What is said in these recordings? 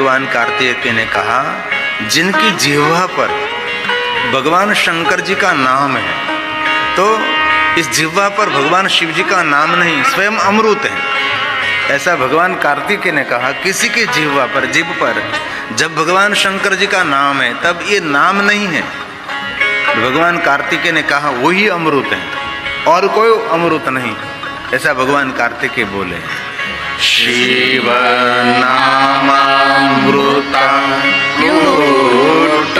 भगवान कार्तिकेय ने कहा, जिनकी जिह्वा पर भगवान शंकर जी का नाम है, तो इस जिह्वा पर भगवान शिव जी का नाम नहीं, स्वयं अमृत है। ऐसा भगवान कार्तिकेय ने कहा, किसी की जिह्वा पर, जिभ पर जब भगवान शंकर जी का नाम है तब ये नाम नहीं है। भगवान कार्तिकेय ने कहा वही अमृत है और कोई अमृत नहीं, ऐसा भगवान कार्तिकेय बोले। शिव नामामृता लूट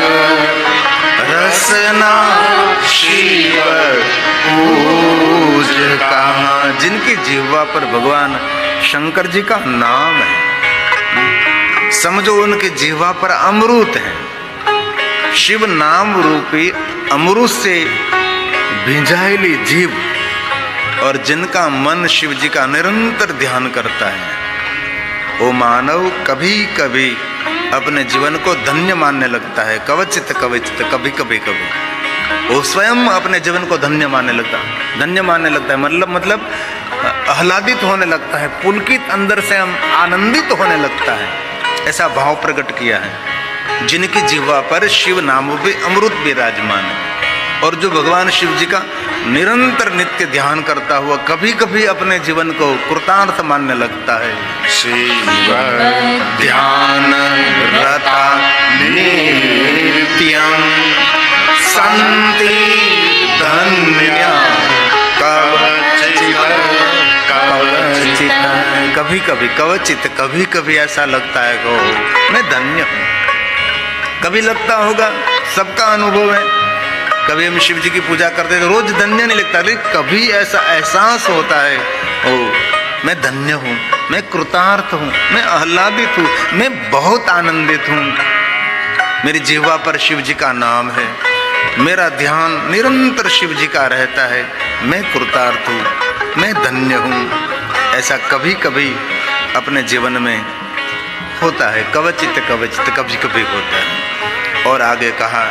रसना शिव पूज कहा। जिनकी जिह्वा पर भगवान शंकर जी का नाम है, समझो उनकी जिह्वा पर अमृत है। शिव नाम रूपी अमृत से भिंजाइली जीव और जिनका मन शिव जी का निरंतर ध्यान करता है, वो मानव कभी कभी अपने जीवन को धन्य मानने लगता है। कवचित कवचित, कभी कभी कभी वो स्वयं अपने जीवन को धन्य मानने लगता है। मतलब आह्लादित होने लगता है, पुलकित अंदर से हम आनंदित होने लगता है, ऐसा भाव प्रकट किया है। जिनकी जिह्वा पर शिव नाम भी अमृत विराजमान है और जो भगवान शिव जी का निरंतर नित्य ध्यान करता हुआ कभी कभी अपने जीवन को कृतार्थ मानने लगता है। शिव ध्यान रता नित्यं संति धन्या कभी कभी कवचित, कभी कभी ऐसा लगता है कि मैं धन्य हूँ। कभी लगता होगा, सबका अनुभव है, कभी हम शिव जी की पूजा करते तो रोज धन्य नहीं लगता, लेकिन कभी ऐसा एहसास होता है, ओ मैं धन्य हूँ, मैं कृतार्थ हूँ, मैं आह्लादित हूँ, मैं बहुत आनंदित हूँ। मेरी जिह्वा पर शिव जी का नाम है, मेरा ध्यान निरंतर शिव जी का रहता है, मैं कृतार्थ हूँ, मैं धन्य हूँ। ऐसा कभी कभी अपने जीवन में होता है, कवचित कवचित, कभी कभी होता है। और आगे कहा,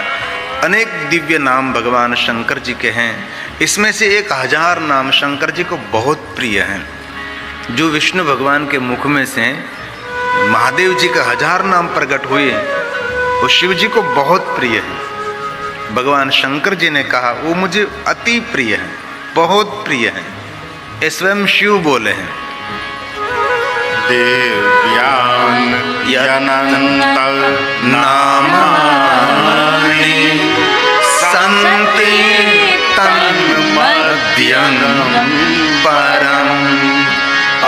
अनेक दिव्य नाम भगवान शंकर जी के हैं, इसमें से 1000 नाम शंकर जी को बहुत प्रिय हैं। जो विष्णु भगवान के मुख में से महादेव जी के 1000 नाम प्रकट हुए, वो शिव जी को बहुत प्रिय है। भगवान शंकर जी ने कहा वो मुझे अति प्रिय है, बहुत प्रिय है, ये स्वयं शिव बोले हैं। देव्यान यनंत नामानि संति तन्मध्यं परम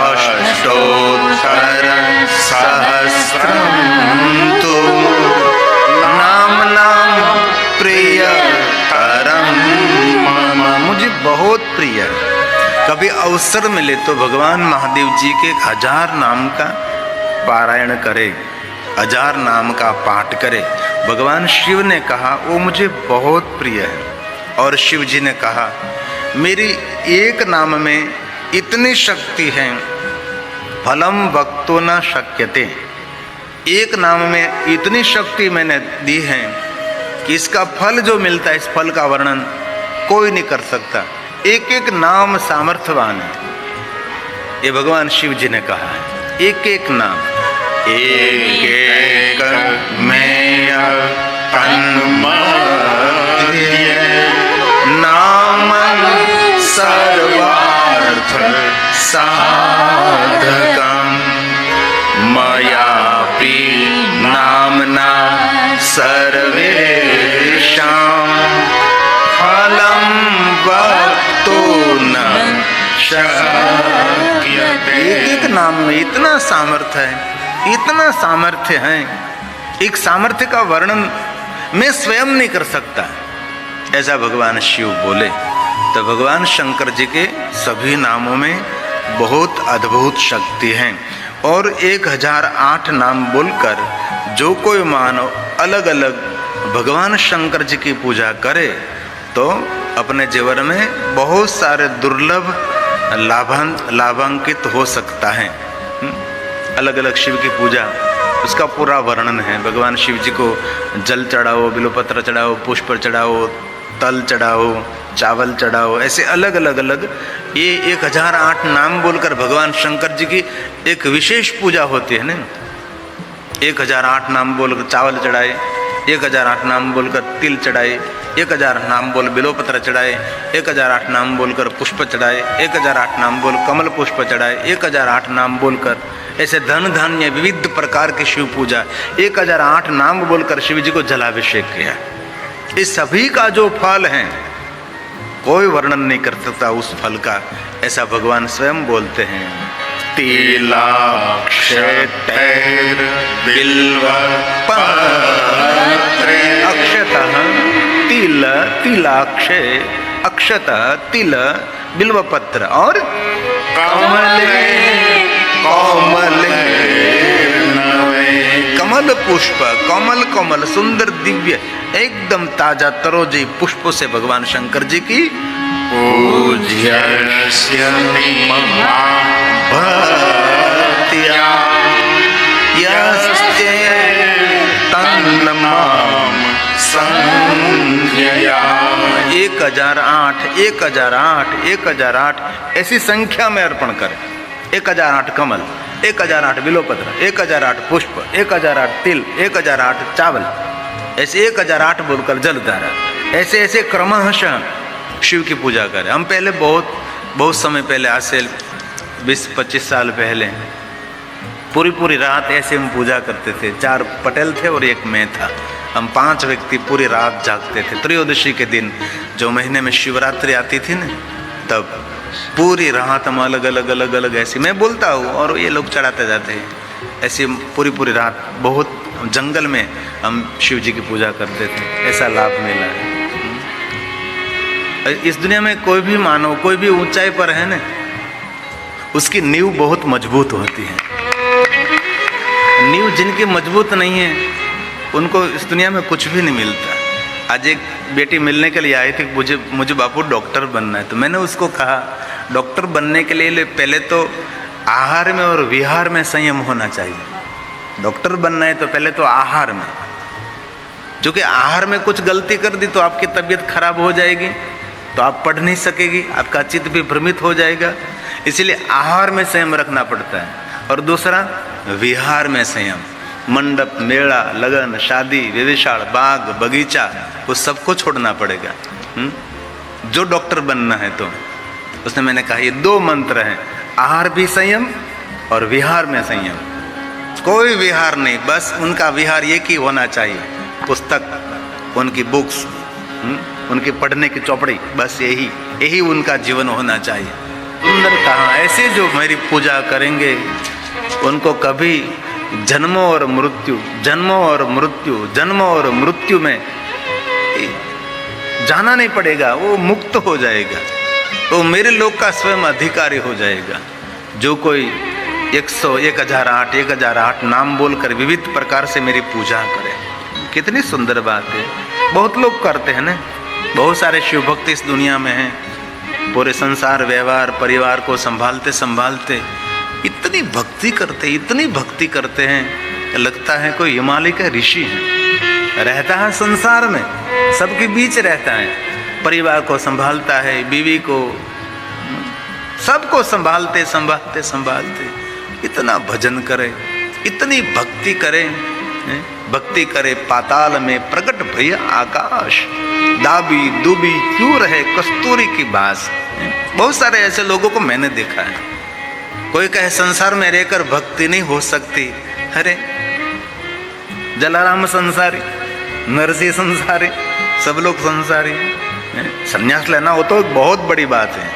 अष्टोत्तर सहस्रम तु नाम प्रियतरम मम, मुझे बहुत प्रिय है। कभी अवसर मिले तो भगवान महादेव जी के 1000 नाम का पारायण करे, 1000 नाम का पाठ करे। भगवान शिव ने कहा वो मुझे बहुत प्रिय है। और शिव जी ने कहा मेरी एक नाम में इतनी शक्ति है, फलम वक्तो न शक्यते। एक नाम में इतनी शक्ति मैंने दी है कि इसका फल जो मिलता है, इस फल का वर्णन कोई नहीं कर सकता। एक एक नाम सामर्थ्यवान है, ये भगवान शिव जी ने कहा है। एक एक नाम, एक एक में तन्मध्य नाम सर्वार्थ साधकम मयापि नामना सर्वेषां फलं वक्तुं न शक्यते। एक नाम में इतना सामर्थ्य है, इतना सामर्थ्य है, एक सामर्थ्य का वर्णन मैं स्वयं नहीं कर सकता, ऐसा भगवान शिव बोले। तो भगवान शंकर जी के सभी नामों में बहुत अद्भुत शक्ति है। और 1008 नाम बोलकर जो कोई मानव अलग अलग भगवान शंकर जी की पूजा करे तो अपने जीवन में बहुत सारे दुर्लभ लाभान्वित हो सकता है। अलग अलग शिव की पूजा, उसका पूरा वर्णन है। भगवान शिव जी को जल चढ़ाओ, बिल्वपत्र चढ़ाओ, पुष्प चढ़ाओ, तल चढ़ाओ, चावल चढ़ाओ, ऐसे अलग अलग ये 1008 नाम बोलकर भगवान शंकर जी की एक विशेष पूजा होती है ना। 1008 नाम बोलकर चावल चढ़ाए, 1008 नाम बोलकर तिल चढ़ाए, 1008 नाम बोल बिलोपत्र चढ़ाए, 1008 नाम बोलकर पुष्प चढ़ाए, 1008 नाम बोल कमल पुष्प चढ़ाए, 1008 नाम बोलकर ऐसे धन धान्य विविध प्रकार की शिव पूजा, 1008 नाम बोलकर शिव जी को जलाभिषेक किया। इस सभी का जो फल है कोई वर्णन नहीं कर सकता उस फल का, ऐसा भगवान स्वयं बोलते हैं। तिलाक्षतैर् बिल्वपत्रे अक्षतः तिल तिलाक्षे अक्षतः तिल बिल्वपत्र और कमले कमले कमल पुष्प, कमल कमल सुंदर दिव्य एकदम ताजा तरोजी पुष्पों से भगवान शंकर जी की पूज्यस्य भक्त्या यस्ते तन्मां संज्ञया। 1008 1008 1008 ऐसी संख्या में अर्पण करें। 1008 कमल, 1008 बिलोपत्र, 1008 पुष्प, 1008 तिल, 1008 चावल, ऐसे 1008 बोलकर जल धारा, ऐसे ऐसे क्रमशः शिव की पूजा करें। हम पहले बहुत समय पहले, आज से 20-25 साल पहले पूरी रात ऐसे हम पूजा करते थे। 4 पटेल थे और एक मैं था। हम 5 व्यक्ति पूरी रात जागते थे। त्रयोदशी के दिन जो महीने में शिवरात्रि आती थी ना, तब पूरी रात हम अलग अलग ऐसी, मैं बोलता हूँ और ये लोग चढ़ाते जाते हैं। ऐसी पूरी रात बहुत जंगल में हम शिव जी की पूजा करते थे। ऐसा लाभ मिला है। इस दुनिया में कोई भी मानव कोई भी ऊंचाई पर है ना, उसकी नींव बहुत मजबूत होती है। नींव जिनकी मजबूत नहीं है उनको इस दुनिया में कुछ भी नहीं मिलता। आज एक बेटी मिलने के लिए आई थी, मुझे बापू डॉक्टर बनना है। तो मैंने उसको कहा डॉक्टर बनने के लिए पहले तो आहार में और विहार में संयम होना चाहिए। डॉक्टर बनना है तो पहले तो आहार में, क्योंकि आहार में कुछ गलती कर दी तो आपकी तबीयत खराब हो जाएगी, तो आप पढ़ नहीं सकेगी, आपका चित्त भी भ्रमित हो जाएगा। इसलिए आहार में संयम रखना पड़ता है। और दूसरा विहार में संयम, मंडप, मेला, लगन, शादी, विविशाल, बाग, बगीचा, वो सबको छोड़ना पड़ेगा जो डॉक्टर बनना है। तो उसने मैंने कहा ये 2 मंत्र हैं, आहार भी संयम और विहार में संयम। कोई विहार नहीं, बस उनका विहार ये की होना चाहिए, पुस्तक, उनकी बुक्स, उनकी पढ़ने की चौपड़ी, बस यही उनका जीवन होना चाहिए। सुंदर कहा ऐसे जो मेरी पूजा करेंगे उनको कभी जन्मों और मृत्यु में जाना नहीं पड़ेगा, वो मुक्त हो जाएगा, वो मेरे लोक का स्वयं अधिकारी हो जाएगा। जो कोई 1008 नाम बोलकर विविध प्रकार से मेरी पूजा करे, कितनी सुंदर बात है। बहुत लोग करते हैं ना, बहुत सारे शिव भक्त इस दुनिया में हैं, पूरे संसार व्यवहार परिवार को संभालते इतनी भक्ति करते हैं, लगता है कोई हिमालय का ऋषि है। रहता है संसार में, सबके बीच रहता है, परिवार को संभालता है, बीवी को, सबको संभालते इतना भजन करे, इतनी भक्ति करे पाताल में प्रकट भैया आकाश, दाबी दुबी क्यों रहे कस्तूरी की बास। बहुत सारे ऐसे लोगों को मैंने देखा है। कोई कहे संसार में रहकर भक्ति नहीं हो सकती, अरे जलाराम संसारी, नरसिंह संसारी, सब लोग संसारी हैं। संन्यास लेना हो तो बहुत बड़ी बात है,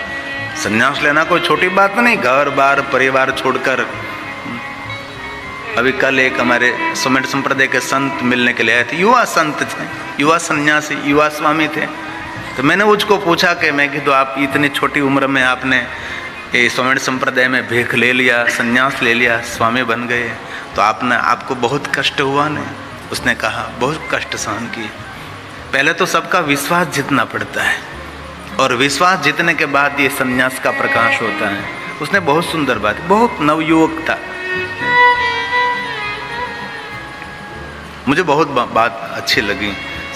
संन्यास लेना कोई छोटी बात नहीं। घर बार परिवार छोड़कर, अभी कल एक हमारे सुमेट संप्रदाय के संत मिलने के लिए आए थे, युवा संत थे, युवा सन्यासी, युवा स्वामी थे। तो मैंने उसको पूछा कि मैं तो आप इतनी छोटी उम्र में आपने ये सुमेट संप्रदाय में भीख ले लिया, संन्यास ले लिया, स्वामी बन गए, तो आपको बहुत कष्ट हुआ नहीं? उसने कहा बहुत कष्ट सहन किए। पहले तो सबका विश्वास जीतना पड़ता है, और विश्वास जीतने के बाद ये संन्यास का प्रकाश होता है। उसने बहुत सुंदर बात, बहुत नवयुवक था, मुझे बहुत बात अच्छी लगी।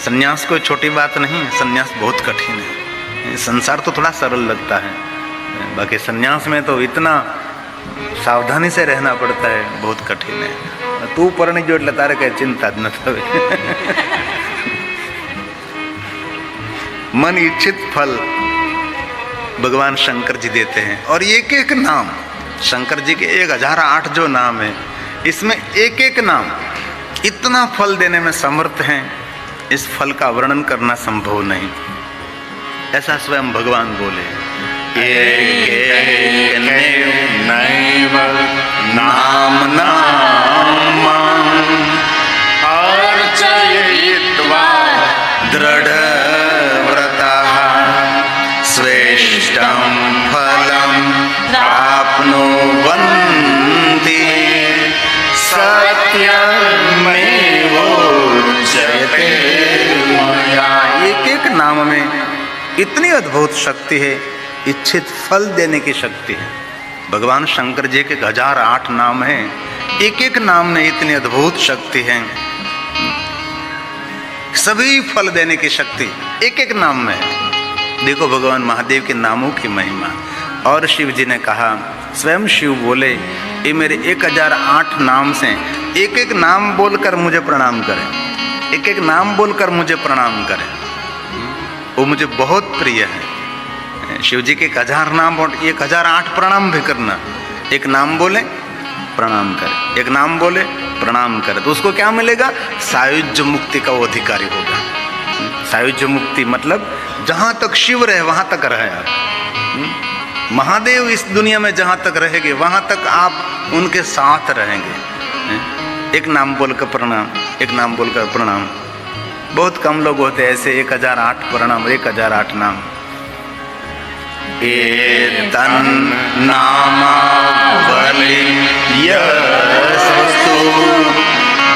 संन्यास कोई छोटी बात नहीं है, संन्यास बहुत कठिन है। संसार तो थोड़ा सरल लगता है, बाकी संन्यास में तो इतना सावधानी से रहना पड़ता है, बहुत कठिन है। તું પરણી જો એટલે તારે કઈ ચિંતા જ ન થવી. मन इच्छित फल भगवान शंकर जी देते हैं. और एक एक नाम शंकर जी के 1008 जो नाम है, इसमें एक एक नाम इतना फल देने में समर्थ हैं, इस फल का वर्णन करना संभव नहीं. ऐसा स्वयं भगवान बोले. एक नैव नाम नाम अर्चयित्वा दृढ़ श्रेष्ठं फलं प्राप्नुवन्ति सत्यमेवोच्यते मया. एक एक नाम में इतनी अद्भुत शक्ति है, इच्छित फल देने की शक्ति है. भगवान शंकर जी के 1008 नाम हैं, एक एक नाम में इतनी अद्भुत शक्ति है. सभी फल देने की शक्ति एक एक नाम में है. देखो भगवान महादेव के नामों की महिमा. और शिव जी ने कहा, स्वयं शिव बोले, ये मेरे 1008 नाम से एक एक नाम बोलकर मुझे प्रणाम करें, एक एक नाम बोलकर मुझे प्रणाम करें. वो मुझे बहुत प्रिय है. शिव जी के 1000 नाम और 1008 प्रणाम भी करना. एक नाम बोले प्रणाम करे, एक नाम बोले प्रणाम करे, तो उसको क्या मिलेगा? सायुज्य मुक्ति का वो अधिकारी होगा. सायुज्य मुक्ति मतलब जहाँ तक शिव रहे वहाँ तक रहे आप. महादेव इस दुनिया में जहाँ तक रहेंगे वहाँ तक आप उनके साथ रहेंगे. एक नाम बोलकर प्रणाम, एक नाम बोलकर प्रणाम. बहुत कम लोग होते हैं ऐसे 1008 प्रणाम, 1008 नाम. एतन् नामावली यस्तु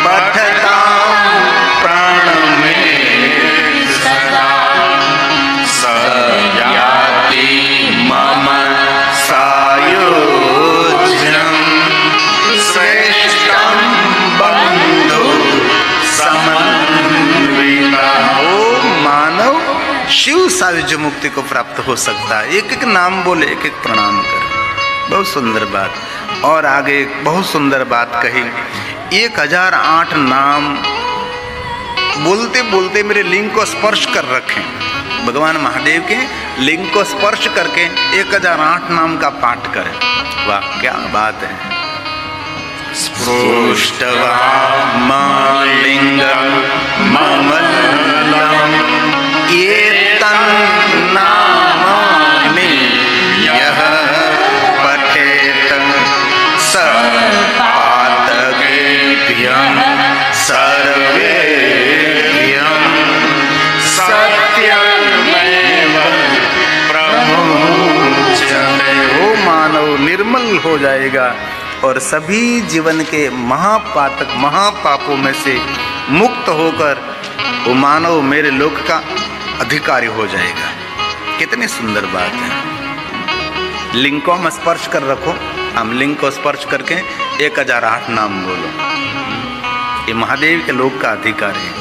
पठतां प्राणमे सदा सयाति मम सायुज्यं श्रेष्ठं बन्धु समन्विता. ओ मानव शिव सायुज्य मुक्ति को प्राप्त हो सकता है. एक एक नाम बोले, एक एक प्रणाम करे. बहुत सुंदर बात. और आगे एक बहुत सुंदर बात कही. 1008 नाम बोलते बोलते मेरे लिंग को स्पर्श कर रखें. भगवान महादेव के लिंग को स्पर्श करके 1008 नाम का पाठ करें. वाह क्या बात है. स्पृष्ट्वा मालिंगं ममल्लं एतन्नामानि यः पठेत स पातकेभ्यं सर्वेभ्यं सत्यमेव प्रमुच्यते. वो मानव निर्मल हो जाएगा और सभी जीवन के महापातक महापापों में से मुक्त होकर वो मानव मेरे लोक का अधिकारी हो जाएगा. कितनी सुंदर बात है. लिंग को हम स्पर्श कर रखो. हम लिंग को स्पर्श करके 1008 नाम बोलो. ये महादेव के लोक का अधिकार है.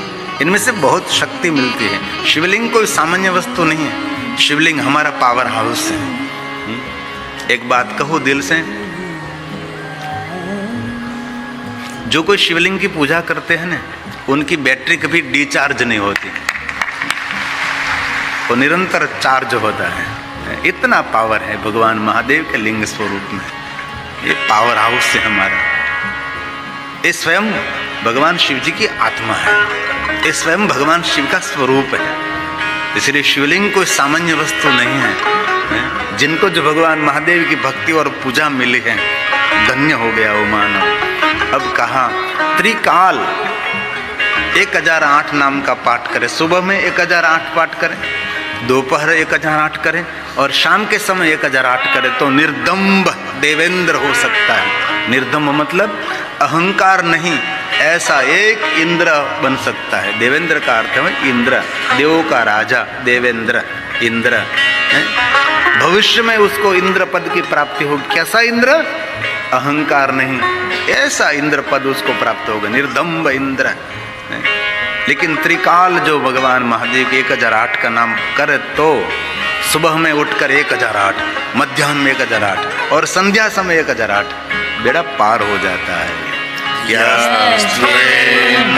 इनमें से बहुत शक्ति मिलती है. शिवलिंग कोई सामान्य वस्तु नहीं है. शिवलिंग हमारा पावर हाउस है. एक बात कहो दिल से, जो कोई शिवलिंग की पूजा करते हैं ना, उनकी बैटरी कभी डिचार्ज नहीं होती, वो निरंतर चार्ज होता है. इतना पावर है भगवान महादेव के लिंग स्वरूप में. ये पावर हाउस है हमारा. ये स्वयं भगवान शिव जी की आत्मा है. ये स्वयं भगवान शिव का स्वरूप है. इसलिए शिवलिंग कोई सामान्य वस्तु नहीं है. जिनको जो भगवान महादेव की भक्ति और पूजा मिली है, धन्य हो गया वो मानव. अब कहा त्रिकाल 1008 नाम का पाठ करें. सुबह में 1008 पाठ करें, दोपहर 1008 करें और शाम के समय 1008 करें तो निर्दम्ब देवेंद्र हो सकता है. निर्दम्ब मतलब अहंकार नहीं, ऐसा एक इंद्र बन सकता है. देवेंद्र का अर्थ है इंद्र, देवों का राजा. देवेंद्र इंद्र. भविष्य में उसको इंद्र पद की प्राप्ति होगी. कैसा इंद्र? अहंकार नहीं, ऐसा इंद्र पद उसको प्राप्त होगा. निर्दम्ब इंद्र. लेकिन त्रिकाल जो भगवान महादेव के 1008 का नाम करे तो सुबह में उठकर 1008, मध्याह्न में 1008 और संध्या समय 1008, बेड़ा पार हो जाता है. यस्त्वेन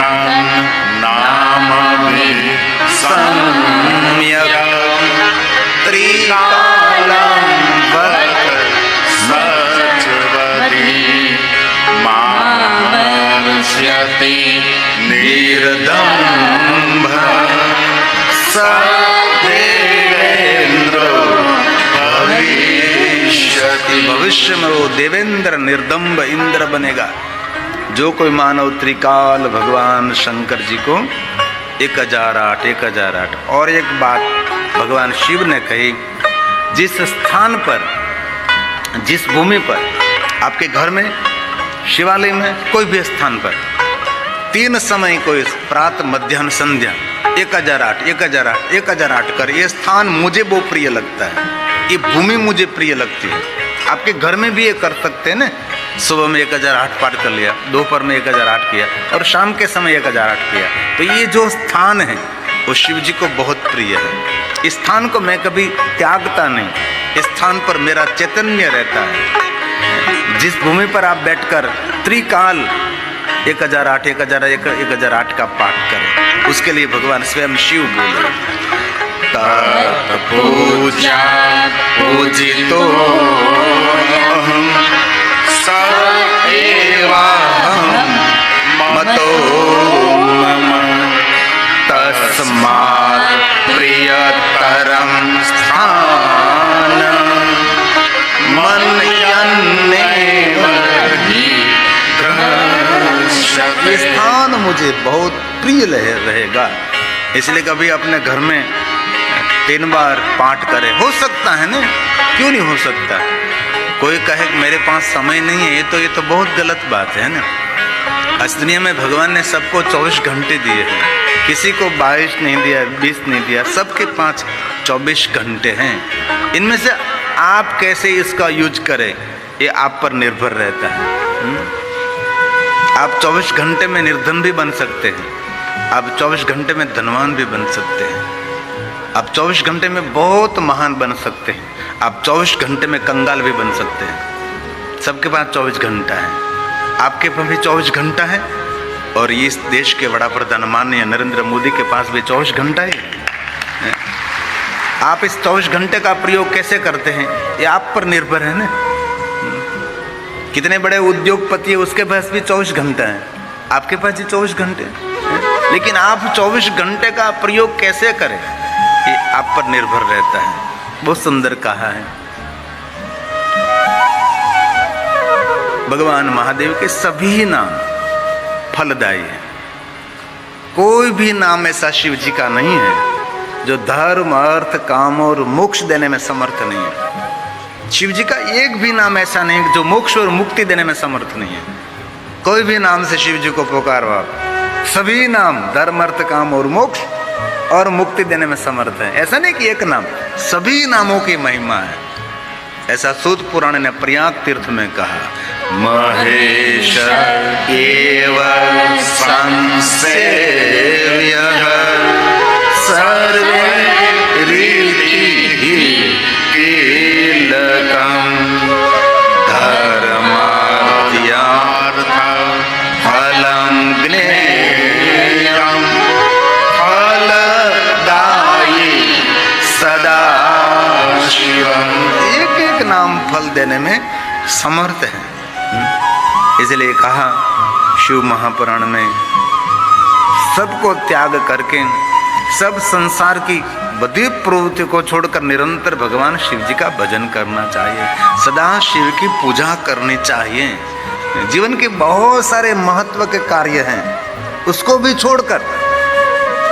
नामभिः सम्यक् त्रिकालं वद सचवति मामर्ष्यति निर्दम्भ स देवेन्द्रो भविष्यति। भविष्य में वो देवेंद्र निर्दम्भ इंद्र बनेगा। जो कोई मानव त्रिकाल भगवान शंकर जी को 1008 और एक बात भगवान शिव ने कही, जिस स्थान पर, जिस भूमि पर, आपके घर में, शिवालय में, कोई भी स्थान पर 3 समय कोई प्रातः मध्याह्न संध्या 1008 कर, ये स्थान मुझे बहुत प्रिय लगता है, ये भूमि मुझे प्रिय लगती है। आपके घर में भी ये कर सकते हैं ना, सुबह में 1008 पाठ कर लिया, दोपहर में 1008 किया और शाम के समय 1008 किया। तो ये जो स्थान है वो शिव जी को बहुत प्रिय है। इस स्थान को मैं कभी त्यागता नहीं, इस स्थान पर मेरा चैतन्य रहता है। जिस भूमि पर आप बैठकर त्रिकाल 1008 का पाठ करें, उसके लिए भगवान स्वयं शिव बोले, पूजा पूजितो स एवाहं मतो मम तस्मात् प्रियतरं स्थानं मन्यन्नेव हि द्रक्ष्यते। ये स्थान मुझे बहुत प्रिय रहेगा, इसलिए कभी अपने घर में 3 बार पाठ करे। हो सकता है ना, क्यों नहीं हो सकता? कोई कहे कि मेरे पास समय नहीं है, ये तो बहुत गलत बात है ना। इस दुनिया में भगवान ने सबको 24 घंटे दिए हैं, किसी को 22 नहीं दिया, 20 नहीं दिया, सबके पास 24 घंटे हैं। इनमें से आप कैसे इसका यूज करें, ये आप पर निर्भर रहता है। आप 24 घंटे में निर्धन भी बन सकते हैं, आप 24 घंटे में धनवान भी बन सकते हैं, आप 24 घंटे में बहुत महान बन सकते हैं, आप 24 घंटे में कंगाल भी बन सकते हैं। सबके पास 24 घंटा है, आपके पास भी 24 घंटा है, और इस देश के बड़ा प्रधान माननीय नरेंद्र मोदी के पास भी 24 घंटा है। आप इस 24 घंटे का प्रयोग कैसे करते हैं, ये आप पर निर्भर है ना। कितने बड़े उद्योगपति है, उसके पास भी 24 घंटा है, आपके पास भी 24 घंटे, लेकिन आप 24 घंटे का प्रयोग कैसे करें, ये आप पर निर्भर रहता है। बहुत सुंदर कहा है। भगवान महादेव के सभी नाम फलदायी है, कोई भी नाम ऐसा शिव जी का नहीं है जो धर्म, अर्थ, काम और मोक्ष देने में समर्थ नहीं है। शिव जी का एक भी नाम ऐसा नहीं जो मोक्ष और मुक्ति देने में समर्थ नहीं है। कोई भी नाम से शिव जी को पुकारो आप, सभी नाम धर्म, अर्थ, काम और मोक्ष और मुक्ति देने में समर्थ है। ऐसा नहीं कि एक नाम, सभी नामों की महिमा है। ऐसा सूत पुराण ने प्रयाग तीर्थ में कहा, महेश एव संसेव्यः सर्वे रीतिः कीलकं धर्मार्थ फलं ज्ञेयं फलदायी सदा शिवम्। एक एक नाम फल देने में समर्थ है। इसलिए कहा शिव महापुराण में, सबको त्याग करके, सब संसार की बड़ी प्रवृत्ति को छोड़कर निरंतर भगवान शिव जी का भजन करना चाहिए, सदा शिव की पूजा करनी चाहिए। जीवन के बहुत सारे महत्व के कार्य हैं, उसको भी छोड़कर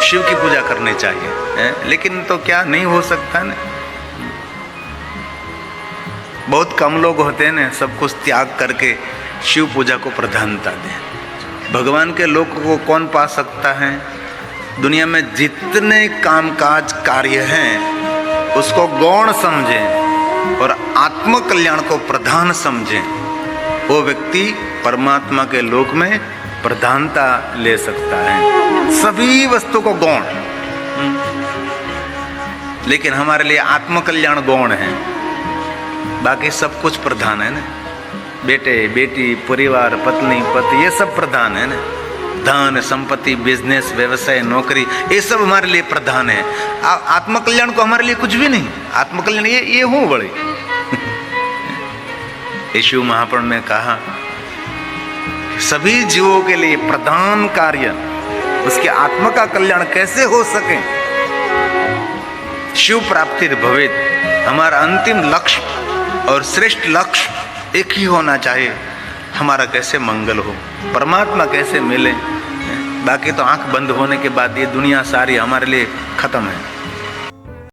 शिव की पूजा करनी चाहिए। लेकिन तो क्या नहीं हो सकता ना, बहुत कम लोग होते हैं ना, सब कुछ त्याग करके शिव पूजा को प्रधानता दें। भगवान के लोक को कौन पा सकता है? दुनिया में जितने कामकाज कार्य हैं उसको गौण समझें और आत्म कल्याण को प्रधान समझें, वो व्यक्ति परमात्मा के लोक में प्रधानता ले सकता है। सभी वस्तु को गौण, लेकिन हमारे लिए आत्म कल्याण गौण है, बाकी सब कुछ प्रधान है ना। बेटे बेटी, परिवार, पत्नी पति, ये सब प्रधान है ना। धन संपत्ति, बिजनेस, व्यवसाय, नौकरी, ये सब हमारे लिए प्रधान है। आत्मकल्याण को हमारे लिए कुछ भी नहीं। आत्मकल्याण ये हो बड़े यीशु महाप्रभु ने कहा सभी जीवों के लिए प्रधान कार्य उसके आत्मा का कल्याण कैसे हो सके। शिव प्राप्ति भवेत, हमारा अंतिम लक्ष्य और श्रेष्ठ लक्ष्य एक ही होना चाहिए। हमारा कैसे मंगल हो, परमात्मा कैसे मिले। बाकी तो आंख बंद होने के बाद ये दुनिया सारी हमारे लिए खत्म है।